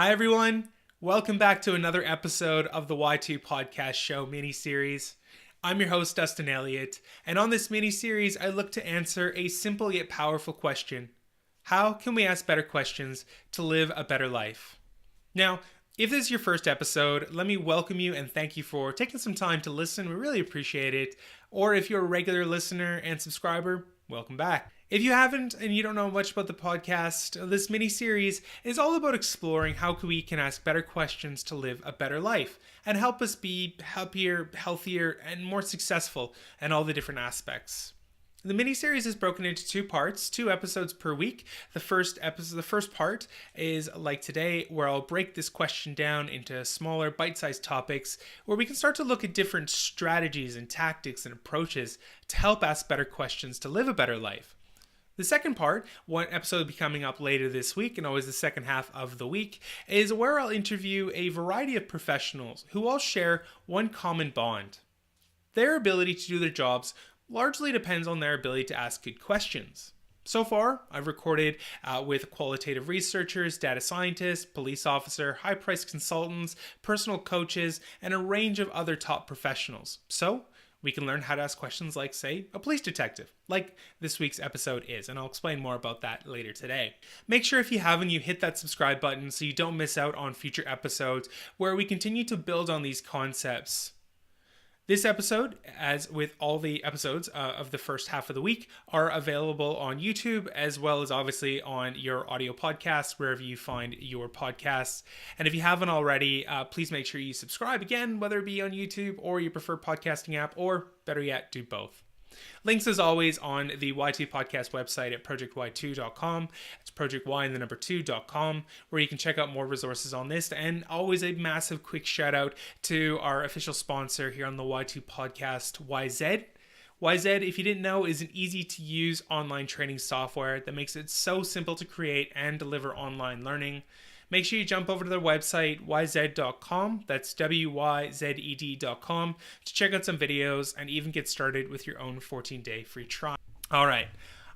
Hi, everyone. Welcome back to another episode of the Y2 Podcast Show mini-series. I'm your host, Dustin Elliott, and on this mini-series, I look to answer a simple yet powerful question. How can we ask better questions to live a better life? Now, if this is your first episode, let me welcome you and thank you for taking some time to listen. We really appreciate it. Or if you're a regular listener and subscriber, welcome back. If you haven't and you don't know much about the podcast, this mini-series is all about exploring how we can ask better questions to live a better life and help us be happier, healthier, and more successful in all the different aspects. The mini-series is broken into two parts, 2 episodes per week. The first part is like today, where I'll break this question down into smaller, bite-sized topics where we can start to look at different strategies and tactics and approaches to help ask better questions to live a better life. The second part, one episode will be coming up later this week and always the second half of the week, is where I'll interview a variety of professionals who all share one common bond. Their ability to do their jobs largely depends on their ability to ask good questions. So far, I've recorded with qualitative researchers, data scientists, police officer, high-priced consultants, personal coaches, and a range of other top professionals. So we can learn how to ask questions like, say, a police detective, like this week's episode is, and I'll explain more about that later today. Make sure if you haven't, you hit that subscribe button so you don't miss out on future episodes where we continue to build on these concepts. This episode, as with all the episodes of the first half of the week, are available on YouTube as well as obviously on your audio podcasts, wherever you find your podcasts. And if you haven't already, please make sure you subscribe again, whether it be on YouTube or your preferred podcasting app, or better yet, do both. Links as always on the Y2 Podcast website at projecty2.com. It's projecty and the number 2.com, where you can check out more resources on this. And always a massive quick shout out to our official sponsor here on the Y2 Podcast, YZ. YZ, if you didn't know, is an easy to use online training software that makes it so simple to create and deliver online learning. Make sure you jump over to their website, yz.com, that's wyzed.com, to check out some videos and even get started with your own 14-day free trial. All right,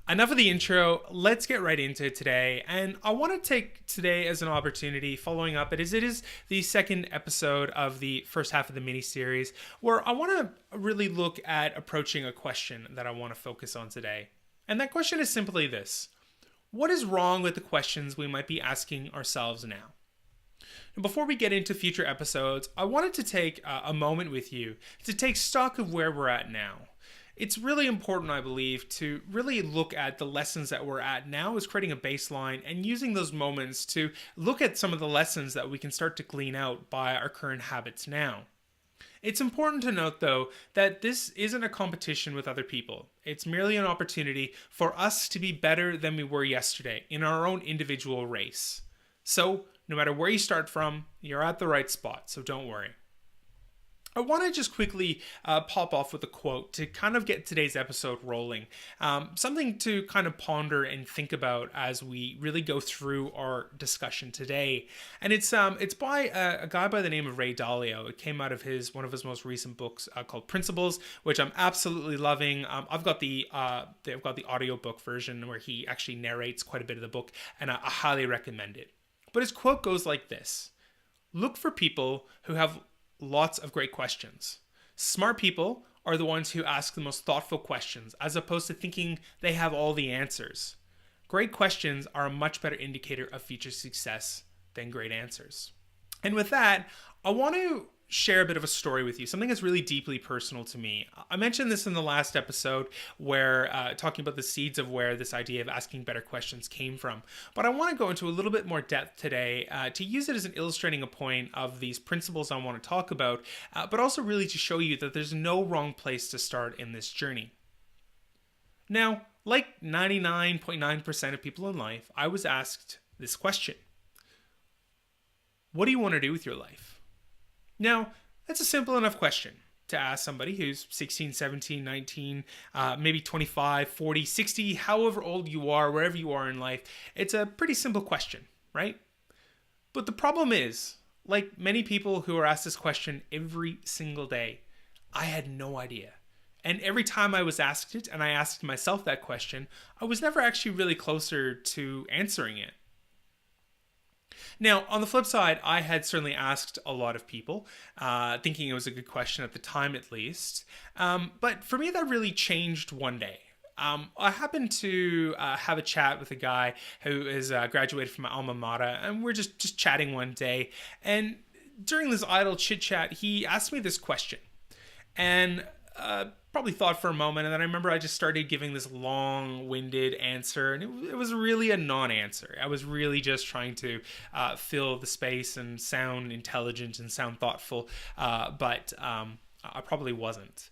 enough of the intro. Let's get right into it today. And I want to take today as an opportunity, following up, it is the second episode of the first half of the mini-series, where I want to really look at approaching a question that I want to focus on today. And that question is simply this. What is wrong with the questions we might be asking ourselves now? And before we get into future episodes, I wanted to take a moment with you to take stock of where we're at now. It's really important, I believe, to really look at the lessons that we're at now as creating a baseline and using those moments to look at some of the lessons that we can start to glean out by our current habits now. It's important to note, though, that this isn't a competition with other people. It's merely an opportunity for us to be better than we were yesterday in our own individual race. So, no matter where you start from, you're at the right spot, so don't worry. I want to just quickly pop off with a quote to kind of get today's episode rolling. Something to kind of ponder and think about as we really go through our discussion today. And it's by a guy by the name of Ray Dalio. It came out of one of his most recent books called Principles, which I'm absolutely loving. I've got the audiobook version where he actually narrates quite a bit of the book, and I highly recommend it. But his quote goes like this: "Look for people who have lots of great questions. Smart people are the ones who ask the most thoughtful questions, as opposed to thinking they have all the answers. Great questions are a much better indicator of future success than great answers." And with that, I want to share a bit of a story with you, something that's really deeply personal to me. I mentioned this in the last episode where talking about the seeds of where this idea of asking better questions came from. But I want to go into a little bit more depth today to use it as an illustrating a point of these principles I want to talk about, but also really to show you that there's no wrong place to start in this journey. Now, like 99.9% of people in life, I was asked this question: what do you want to do with your life? Now, that's a simple enough question to ask somebody who's 16, 17, 19, maybe 25, 40, 60, however old you are, wherever you are in life. It's a pretty simple question, right? But the problem is, like many people who are asked this question every single day, I had no idea. And every time I was asked it, and I asked myself that question, I was never actually really closer to answering it. Now, on the flip side, I had certainly asked a lot of people, thinking it was a good question at the time at least. But for me, that really changed one day. I happened to have a chat with a guy who is graduated from my alma mater, and we're just chatting one day. And during this idle chit chat, he asked me this question. And probably thought for a moment, and then I remember I just started giving this long-winded answer, and it was really a non-answer. I was really just trying to fill the space and sound intelligent and sound thoughtful, but I probably wasn't.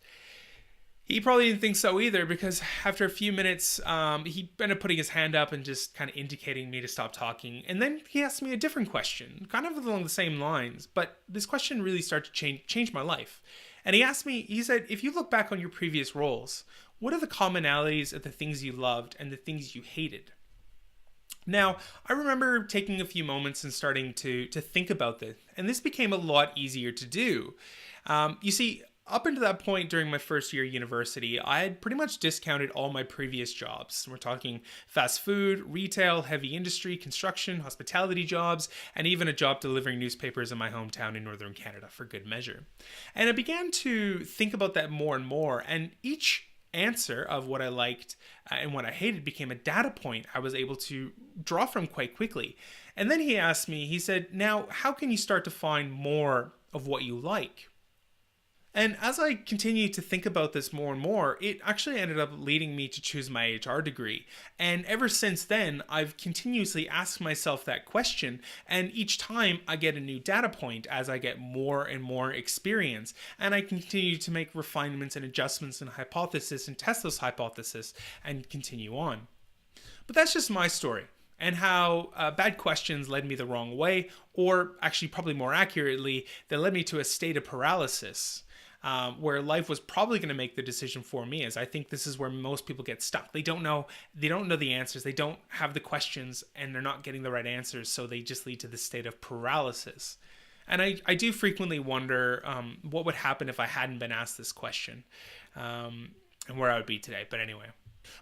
He probably didn't think so either, because after a few minutes, he ended up putting his hand up and just kind of indicating me to stop talking. And then he asked me a different question, kind of along the same lines, but this question really started to change my life. And he asked me, he said, if you look back on your previous roles, what are the commonalities of the things you loved and the things you hated? Now, I remember taking a few moments and starting to think about this, and this became a lot easier to do. You see, up until that point during my first year of university, I had pretty much discounted all my previous jobs. We're talking fast food, retail, heavy industry, construction, hospitality jobs, and even a job delivering newspapers in my hometown in northern Canada for good measure. And I began to think about that more and more, and each answer of what I liked and what I hated became a data point I was able to draw from quite quickly. And then he asked me, he said, now, how can you start to find more of what you like? And as I continued to think about this more and more, it actually ended up leading me to choose my HR degree. And ever since then, I've continuously asked myself that question. And each time I get a new data point as I get more and more experience. And I continue to make refinements and adjustments in hypothesis and test those hypotheses and continue on. But that's just my story. And how bad questions led me the wrong way, or actually probably more accurately, they led me to a state of paralysis. Where life was probably going to make the decision for me, as I think this is where most people get stuck. They don't know the answers, they don't have the questions, and they're not getting the right answers, so they just lead to this state of paralysis. And I do frequently wonder what would happen if I hadn't been asked this question, and where I would be today. But anyway.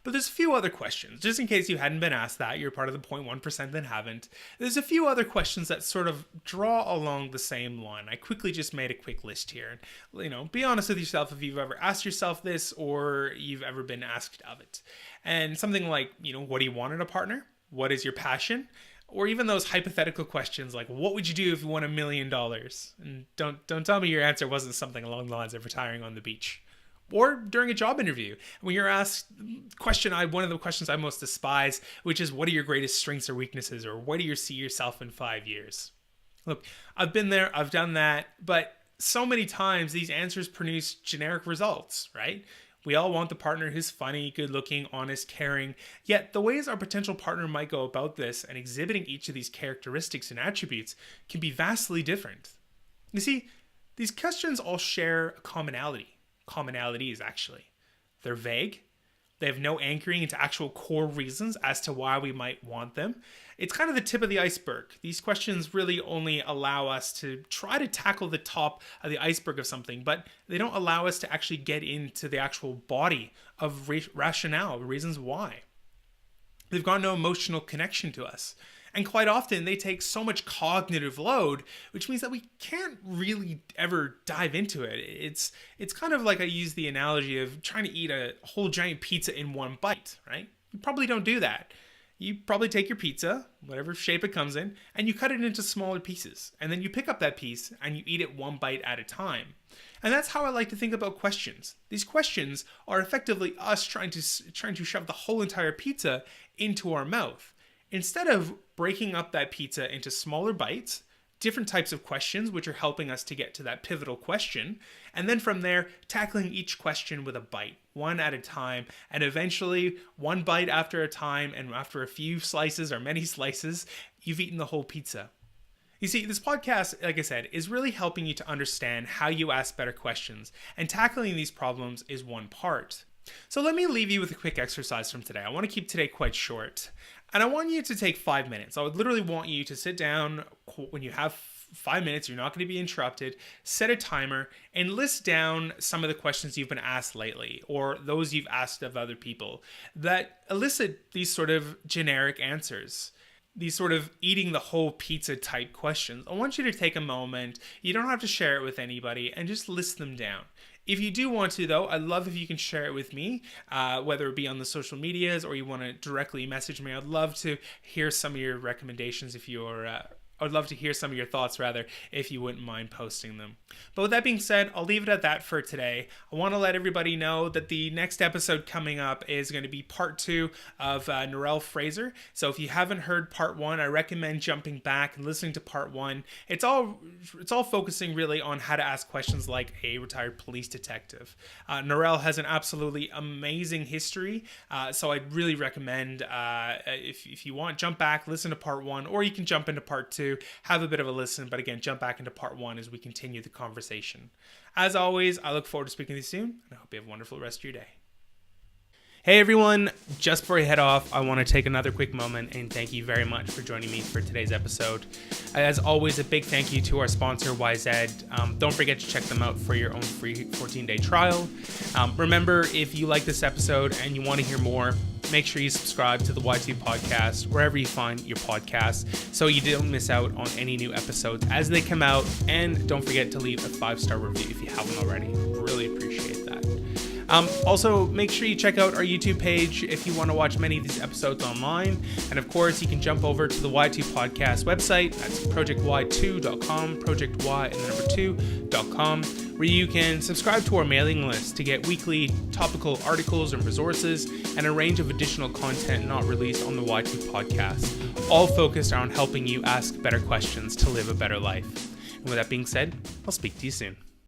But there's a few other questions, just in case you hadn't been asked that, you're part of the 0.1% that haven't. There's a few other questions that sort of draw along the same line. I quickly just made a quick list here. Be honest with yourself if you've ever asked yourself this or you've ever been asked of it. And something like, what do you want in a partner? What is your passion? Or even those hypothetical questions like, what would you do if you won $1 million? And don't tell me your answer wasn't something along the lines of retiring on the beach. Or during a job interview, when you're asked one of the questions I most despise, which is, what are your greatest strengths or weaknesses, or where do you see yourself in 5 years? Look, I've been there, I've done that, but so many times these answers produce generic results, right? We all want the partner who's funny, good looking, honest, caring, yet the ways our potential partner might go about this and exhibiting each of these characteristics and attributes can be vastly different. You see, these questions all share a commonalities actually. They're vague. They have no anchoring into actual core reasons as to why we might want them. It's kind of the tip of the iceberg. These questions really only allow us to try to tackle the top of the iceberg of something, but they don't allow us to actually get into the actual body of rationale, reasons why. They've got no emotional connection to us. And quite often they take so much cognitive load, which means that we can't really ever dive into it. It's kind of like I use the analogy of trying to eat a whole giant pizza in one bite, right? You probably don't do that. You probably take your pizza, whatever shape it comes in, and you cut it into smaller pieces. And then you pick up that piece and you eat it one bite at a time. And that's how I like to think about questions. These questions are effectively us trying to shove the whole entire pizza into our mouth. Instead of breaking up that pizza into smaller bites, different types of questions which are helping us to get to that pivotal question, and then from there, tackling each question with a bite, one at a time, and eventually, one bite after a time, and after a few slices or many slices, you've eaten the whole pizza. You see, this podcast, like I said, is really helping you to understand how you ask better questions, and tackling these problems is one part. So let me leave you with a quick exercise from today. I want to keep today quite short. And I want you to take 5 minutes. I would literally want you to sit down when you have 5 minutes, you're not going to be interrupted, set a timer, and list down some of the questions you've been asked lately, or those you've asked of other people, that elicit these sort of generic answers. these sort of eating the whole pizza type questions, I want you to take a moment. You don't have to share it with anybody, and just list them down. If you do want to, though, I'd love if you can share it with me, whether it be on the social medias or you want to directly message me. I'd love to hear some of your recommendations I'd love to hear some of your thoughts, rather, if you wouldn't mind posting them. But with that being said, I'll leave it at that for today. I want to let everybody know that the next episode coming up is going to be part 2 of Narelle Fraser. So if you haven't heard part 1, I recommend jumping back and listening to part 1. It's all focusing really on how to ask questions like a retired police detective. Narelle has an absolutely amazing history, so I'd really recommend, if you want, jump back, listen to part 1, or you can jump into part 2. Have a bit of a listen, but again, jump back into part 1 as we continue the conversation. As always, I look forward to speaking to you soon, and I hope you have a wonderful rest of your day. Hey everyone, just before I head off, I want to take another quick moment and thank you very much for joining me for today's episode. As always, a big thank you to our sponsor, YZ. Don't forget to check them out for your own free 14-day trial. Remember, if you like this episode and you want to hear more, make sure you subscribe to the Y2 podcast wherever you find your podcasts so you don't miss out on any new episodes as they come out. And don't forget to leave a 5-star review if you haven't already. Really appreciate that. Also, make sure you check out our YouTube page if you want to watch many of these episodes online. And of course, you can jump over to the Y2 podcast website. That's projecty2.com, projecty and the number 2.com, where you can subscribe to our mailing list to get weekly topical articles and resources and a range of additional content not released on the Y2 podcast, all focused on helping you ask better questions to live a better life. And with that being said, I'll speak to you soon.